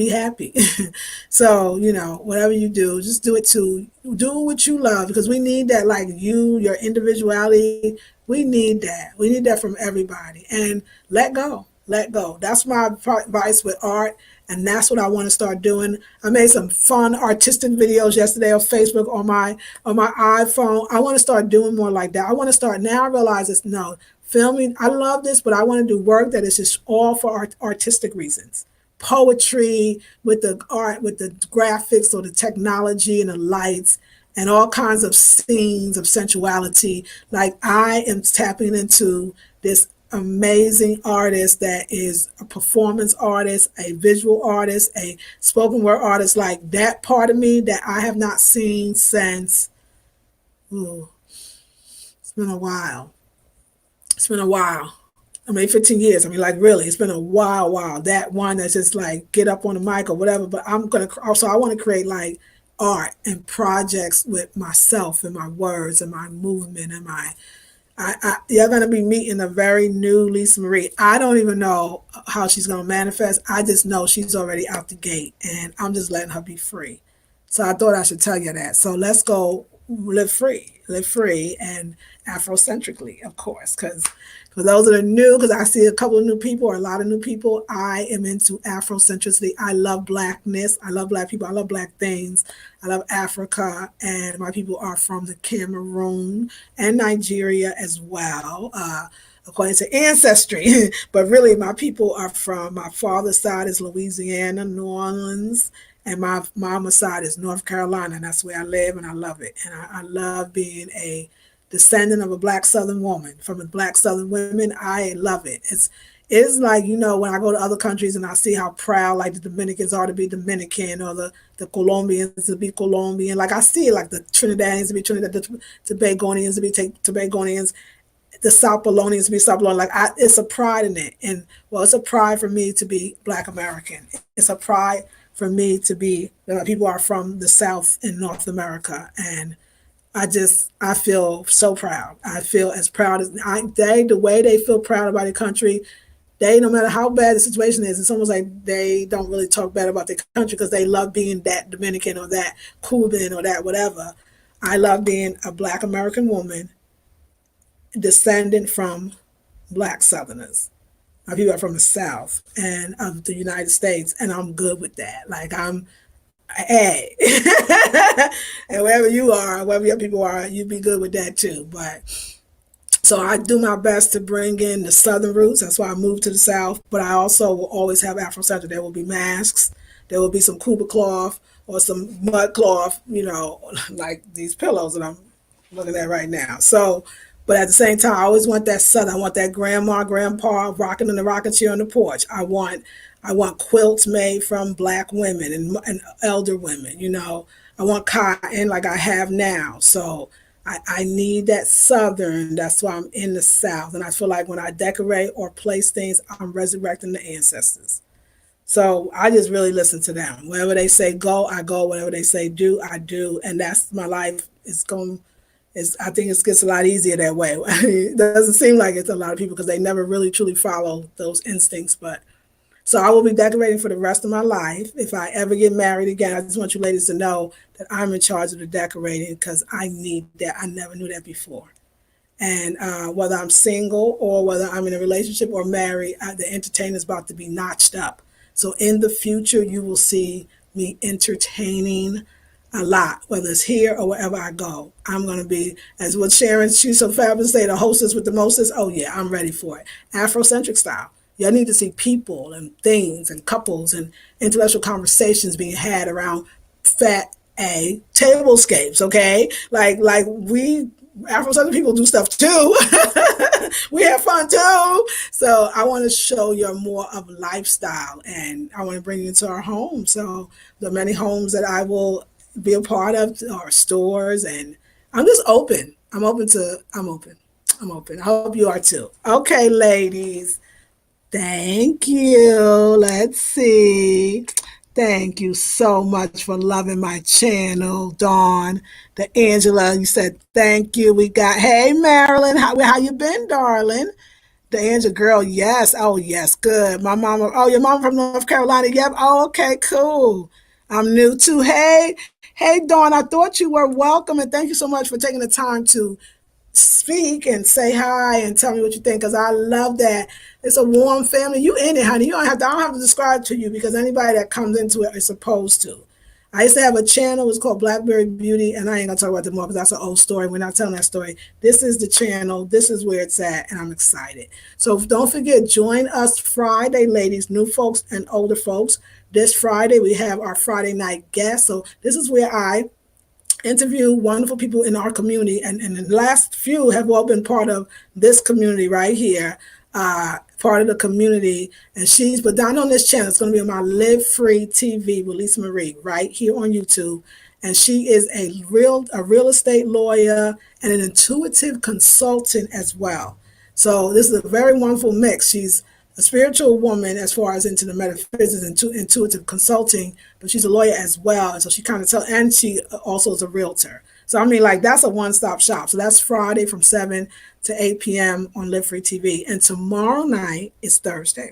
happy. So, whatever you do, just do what you love because we need that, like your individuality. We need that. We need that from everybody. And let go. Let go. That's my advice with art. And that's what I want to start doing. I made some fun artistic videos yesterday on Facebook on my iPhone. I want to start doing more like that. I want to start now. I realize it's filming. I love this, but I want to do work that is just all for artistic reasons. Poetry with the art, with the graphics or the technology and the lights and all kinds of scenes of sensuality. Like I am tapping into this amazing artist that is a performance artist, a visual artist, a spoken word artist, like that part of me that I have not seen since, it's been a while. It's been a while. 15 years. Like really, it's been a while. That one that's just like get up on the mic or whatever. But I want to create like art and projects with myself and my words and my movement and you're going to be meeting a very new Lisa Marie. I don't even know how she's going to manifest. I just know she's already out the gate and I'm just letting her be free. So I thought I should tell you that. So let's go live free, and Afrocentrically, of course. Because for those that are new, because I see a couple of new people or a lot of new people, I am into Afrocentricity. I love blackness. I love black people. I love black things. I love Africa, and my people are from the Cameroon and Nigeria as well. According to ancestry, but really my people are from my father's side is Louisiana, New Orleans, and my mama's side is North Carolina, and that's where I live, and I love it. And I love being a descendant of a black Southern woman from a black Southern women. I love it. It's like, when I go to other countries and I see how proud like the Dominicans are to be Dominican, or the Colombians to be Colombian. Like I see like the Trinidadians to be Trinidad, the Tobagonians to be Tobagonians, the South Polonians to be South Polonian. It's a pride in it. And well, it's a pride for me to be Black American. It's a pride for me to be that people are from the South in North America. And I feel so proud. I feel as proud as the way they feel proud about their country. They, no matter how bad the situation is, it's almost like they don't really talk bad about their country because they love being that Dominican or that Cuban or that whatever. I love being a Black American woman descendant from Black Southerners. My people are from the South and of the United States, and I'm good with that. Like hey, and wherever you are, wherever your people are, you be good with that too. But so I do my best to bring in the Southern roots. That's why I moved to the South. But I also will always have Afrocentric. There will be masks. There will be some Cuba cloth or some mud cloth, like these pillows that I'm looking at right now. So, but at the same time, I always want that Southern. I want that grandma, grandpa rocking in the rocking chair on the porch. I want quilts made from Black women and elder women. I want cotton like I have now. So I need that Southern. That's why I'm in the South. And I feel like when I decorate or place things, I'm resurrecting the ancestors. So I just really listen to them. Wherever they say go, I go. Whatever they say do, I do. And that's my life. I think it gets a lot easier that way. It doesn't seem like it's a lot of people because they never really truly follow those instincts. But so I will be decorating for the rest of my life. If I ever get married again, I just want you ladies to know that I'm in charge of the decorating because I need that. I never knew that before. And whether I'm single or whether I'm in a relationship or married, the entertainment is about to be notched up. So in the future, you will see me entertaining a lot, whether it's here or wherever I go. I'm going to be, as what Sharon, she's so fabulous, say, the hostess with the mostest. Oh, yeah, I'm ready for it. Afrocentric style. Y'all need to see people and things and couples and intellectual conversations being had around fat A tablescapes, okay? Like we Afro-Southern people do stuff too. We have fun too. So I want to show you more of lifestyle, and I want to bring you into our home. So the many homes that I will be a part of are stores, and I'm just open. I'm open. I'm open. I hope you are too. Okay, ladies. Thank you. Let's see. Thank you so much for loving my channel, Dawn. The Angela, you said thank you. We got, hey, Marilyn, how you been, darling? The Angela girl, yes. Oh, yes, good. My mama, oh, your mama from North Carolina. Yep. Oh, okay, cool. I'm new too. Hey, Dawn, I thought you were welcome, and thank you so much for taking the time to speak and say hi and tell me what you think because I love that. It's a warm family. You in it, honey. I don't have to describe it to you because anybody that comes into it is supposed to. I used to have a channel. It was called Blackberry Beauty, and I ain't gonna talk about that more because that's an old story. We're not telling that story. This is the channel. This is where it's at, and I'm excited. So don't forget, join us Friday, ladies, new folks and older folks. This Friday we have our Friday night guest. So this is where I interview wonderful people in our community, and the last few have all been part of this community right here, part of the community. And but down on this channel, it's going to be on my Live Free TV with Lisa Marie right here on YouTube. And she is a real estate lawyer and an intuitive consultant as well. So this is a very wonderful mix. She's a spiritual woman as far as into the metaphysics and intuitive consulting, but she's a lawyer as well. And so she kind of and she also is a realtor. So I mean, like, that's a one-stop shop. So that's Friday from 7 to 8 p.m. on Live Free TV. And tomorrow night is Thursday.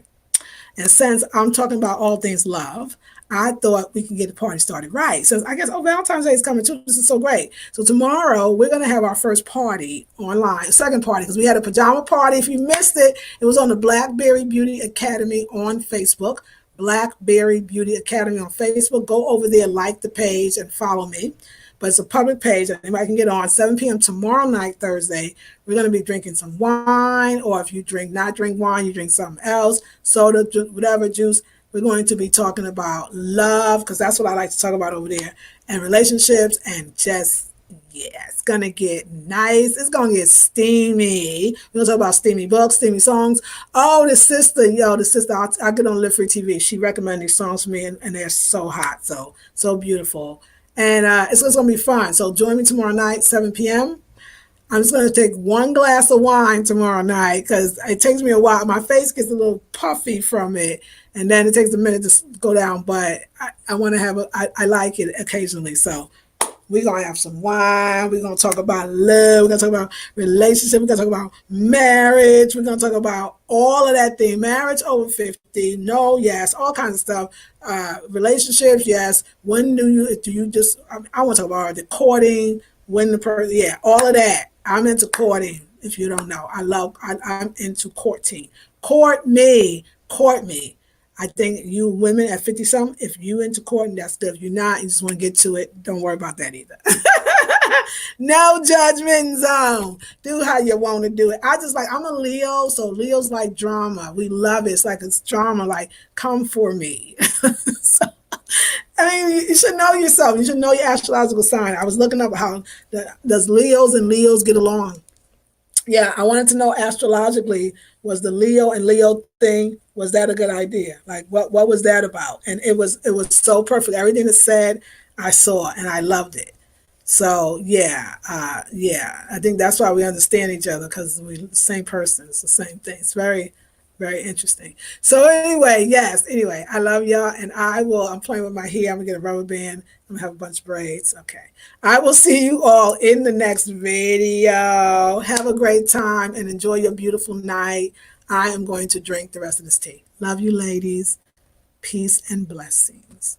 And since I'm talking about all things love, I thought we could get the party started right. So I guess, oh, Valentine's Day is coming too. This is so great. So tomorrow we're going to have our first party online, second party, because we had a pajama party. If you missed it, it was on the Blackberry Beauty Academy on Facebook. Blackberry Beauty Academy on Facebook. Go over there, like the page, and follow me. But it's a public page. Anybody can get on. 7 p.m. tomorrow night, Thursday. We're going to be drinking some wine, or if you not drink wine, you drink something else, soda, whatever juice. We're going to be talking about love, because that's what I like to talk about over there, and relationships, and just, yeah, it's going to get nice. It's going to get steamy. We're going to talk about steamy books, steamy songs. Oh, the sister, I get on Live Free TV. She recommended these songs for me, and they're so hot, so beautiful. And it's going to be fun. So join me tomorrow night, 7 p.m. I'm just going to take one glass of wine tomorrow night, because it takes me a while. My face gets a little puffy from it, and then it takes a minute to go down. But I want to have I like it occasionally. So we're going to have some wine. We're going to talk about love. We're going to talk about relationship. We're going to talk about marriage. We're going to talk about all of that thing. Marriage over 50. No, yes. All kinds of stuff. Relationships, yes. When do you just, I want to talk about the courting, when the person, yeah, all of that. I'm into courting, if you don't know. I'm into courting. Court me. I think you women at 50 something, if you into courting, that's good. If you're not, you just want to get to it, don't worry about that either. No judgment zone. Do how you want to do it. I'm a Leo, so Leo's like drama. We love it. It's drama, like, come for me. So, I mean, you should know yourself. You should know your astrological sign. I was looking up how does Leos and Leos get along. Yeah, I wanted to know astrologically, was the Leo and Leo thing, was that a good idea? Like, what was that about? And it was so perfect. Everything it said, I saw, and I loved it. So yeah, I think that's why we understand each other, because we the same person. It's the same thing. It's very, very interesting. So anyway, I love y'all, and I'm playing with my hair. I'm gonna get a rubber band. I'm gonna have a bunch of braids. Okay. I will see you all in the next video. Have a great time and enjoy your beautiful night. I am going to drink the rest of this tea. Love you, ladies. Peace and blessings.